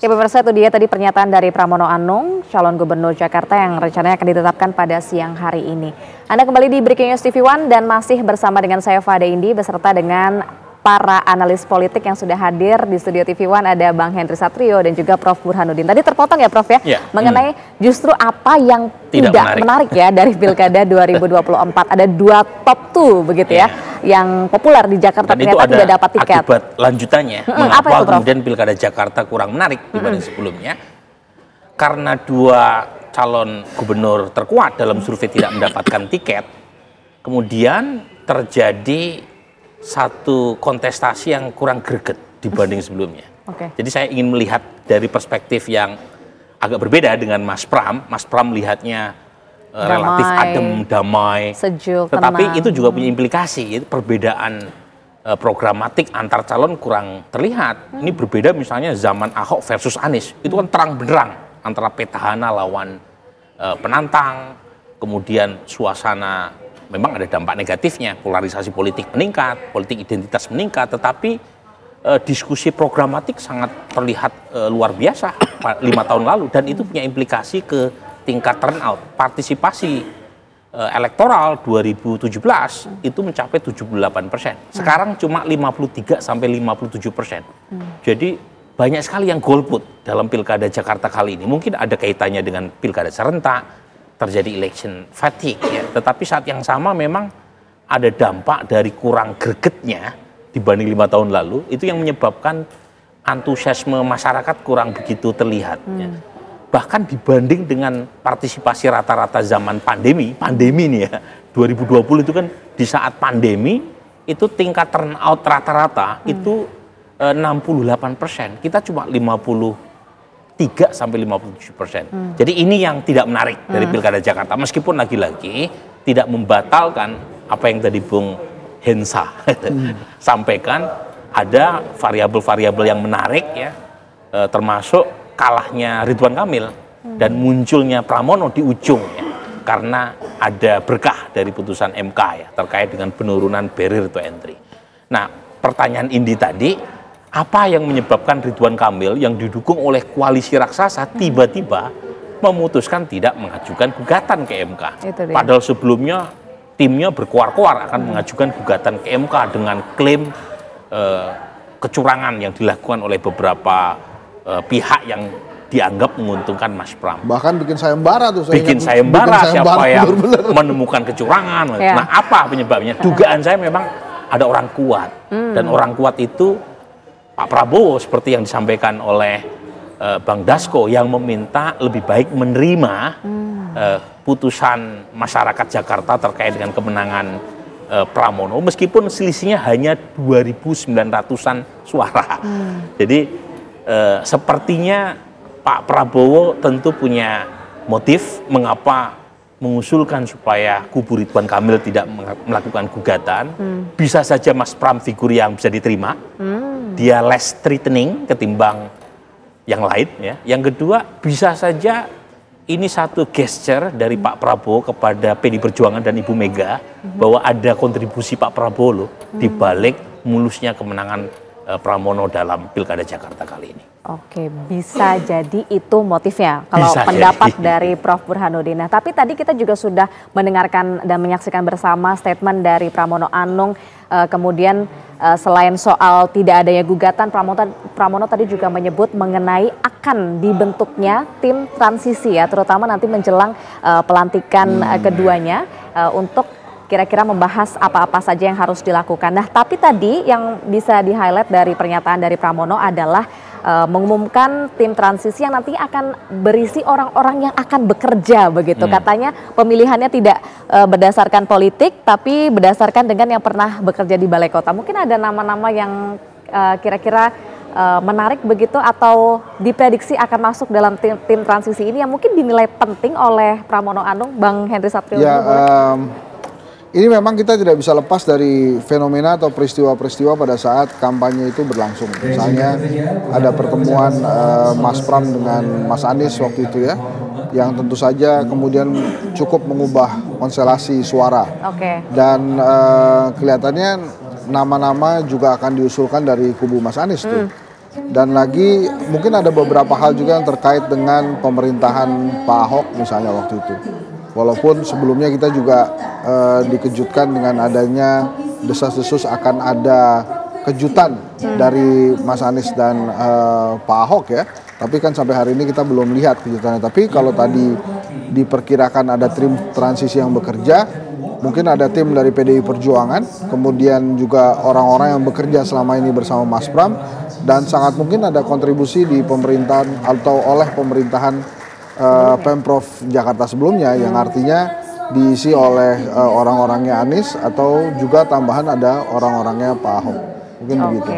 Ya pemirsa, itu dia tadi pernyataan dari Pramono Anung, calon gubernur Jakarta yang rencananya akan ditetapkan pada siang hari ini. Anda kembali di Breaking News TV One dan masih bersama dengan saya Fada Indi beserta dengan para analis politik yang sudah hadir di studio TV One. Ada Bang Henry Satrio dan juga Prof. Burhanuddin. Tadi terpotong ya Prof ya, mengenai justru apa yang tidak menarik ya dari Pilkada 2024. Ada dua top 2 begitu ya, yang populer di Jakarta dan ternyata tidak dapat tiket. Akibat lanjutannya, mengapa itu, kemudian Pilkada Jakarta kurang menarik dibanding sebelumnya? Karena dua calon gubernur terkuat dalam survei tidak mendapatkan tiket, kemudian terjadi satu kontestasi yang kurang greget dibanding sebelumnya. Jadi saya ingin melihat dari perspektif yang agak berbeda dengan Mas Pram. Mas Pram melihatnya relatif adem, damai, sejuk, tetapi itu juga punya implikasi. Perbedaan programatik antar calon kurang terlihat. Ini berbeda misalnya zaman Ahok versus Anies. Itu kan terang benderang antara petahana lawan penantang, kemudian suasana memang ada dampak negatifnya, polarisasi politik meningkat, politik identitas meningkat, tetapi diskusi programatik sangat terlihat luar biasa 5 tahun lalu, dan itu punya implikasi ke tingkat turnout. Partisipasi elektoral 2017 itu mencapai 78%. Sekarang cuma 53 sampai 57%. Jadi banyak sekali yang golput dalam Pilkada Jakarta kali ini. Mungkin ada kaitannya dengan Pilkada serentak, terjadi election fatigue ya. Tetapi saat yang sama memang ada dampak dari kurang gregetnya dibanding 5 tahun lalu, itu yang menyebabkan antusiasme masyarakat kurang begitu terlihat ya. Bahkan dibanding dengan partisipasi rata-rata zaman pandemi nih ya, 2020 itu kan di saat pandemi itu tingkat turnout rata-rata itu 68%, kita cuma 53 sampai 57%. Jadi ini yang tidak menarik dari Pilkada Jakarta, meskipun lagi-lagi tidak membatalkan apa yang tadi Bung Hensa sampaikan, ada variabel-variabel yang menarik ya, termasuk kalahnya Ridwan Kamil dan munculnya Pramono di ujung ya, karena ada berkah dari putusan MK ya terkait dengan penurunan barrier to entry. Nah, pertanyaan Indi tadi, apa yang menyebabkan Ridwan Kamil yang didukung oleh koalisi raksasa tiba-tiba memutuskan tidak mengajukan gugatan ke MK? Padahal sebelumnya timnya berkoar-koar akan mengajukan gugatan ke MK dengan klaim kecurangan yang dilakukan oleh beberapa pihak yang dianggap menguntungkan Mas Pram. Bahkan bikin sayembara tuh. Bikin sayembara siapa yang menemukan kecurangan. Nah, apa penyebabnya? Dugaan saya memang ada orang kuat. Dan orang kuat itu Pak Prabowo, seperti yang disampaikan oleh Bang Dasko, yang meminta lebih baik menerima putusan masyarakat Jakarta terkait dengan kemenangan Pramono, meskipun selisihnya hanya 2.900-an suara. Jadi sepertinya Pak Prabowo tentu punya motif mengapa mengusulkan supaya kubu Ridwan Kamil tidak melakukan gugatan. Bisa saja Mas Pram figur yang bisa diterima. Dia less threatening ketimbang yang lain ya. Yang kedua, bisa saja ini satu gesture dari Pak Prabowo kepada PD Perjuangan dan Ibu Mega bahwa ada kontribusi Pak Prabowo loh di balik mulusnya kemenangan Pramono dalam Pilkada Jakarta kali ini. Oke, bisa jadi itu motifnya kalau bisa pendapat jadi dari Prof. Burhanuddin. Nah, tapi tadi kita juga sudah mendengarkan dan menyaksikan bersama statement dari Pramono Anung. Kemudian selain soal tidak adanya gugatan, Pramono tadi juga menyebut mengenai akan dibentuknya tim transisi ya, terutama nanti menjelang pelantikan keduanya untuk kira-kira membahas apa-apa saja yang harus dilakukan. Nah, tapi tadi yang bisa di-highlight dari pernyataan dari Pramono adalah mengumumkan tim transisi yang nanti akan berisi orang-orang yang akan bekerja begitu. Katanya pemilihannya tidak berdasarkan politik, tapi berdasarkan dengan yang pernah bekerja di balai kota. Mungkin ada nama-nama yang kira-kira menarik begitu atau diprediksi akan masuk dalam tim transisi ini yang mungkin dinilai penting oleh Pramono Anung. Bang Henry Satrio. Ya, ini memang kita tidak bisa lepas dari fenomena atau peristiwa-peristiwa pada saat kampanye itu berlangsung. Misalnya ada pertemuan Mas Pram dengan Mas Anies waktu itu ya, yang tentu saja kemudian cukup mengubah konstelasi suara. Dan kelihatannya nama-nama juga akan diusulkan dari kubu Mas Anies tuh. Dan lagi mungkin ada beberapa hal juga yang terkait dengan pemerintahan Pak Ahok misalnya waktu itu. Walaupun sebelumnya kita juga dikejutkan dengan adanya desas-desus akan ada kejutan dari Mas Anies dan Pak Ahok ya. Tapi kan sampai hari ini kita belum lihat kejutannya. Tapi kalau tadi diperkirakan ada tim transisi yang bekerja, mungkin ada tim dari PDI Perjuangan, kemudian juga orang-orang yang bekerja selama ini bersama Mas Pram, dan sangat mungkin ada kontribusi di pemerintahan atau oleh pemerintahan Pemprov Jakarta sebelumnya, yang artinya diisi oleh orang-orangnya Anies atau juga tambahan ada orang-orangnya Pak Ahok. Mungkin begitu.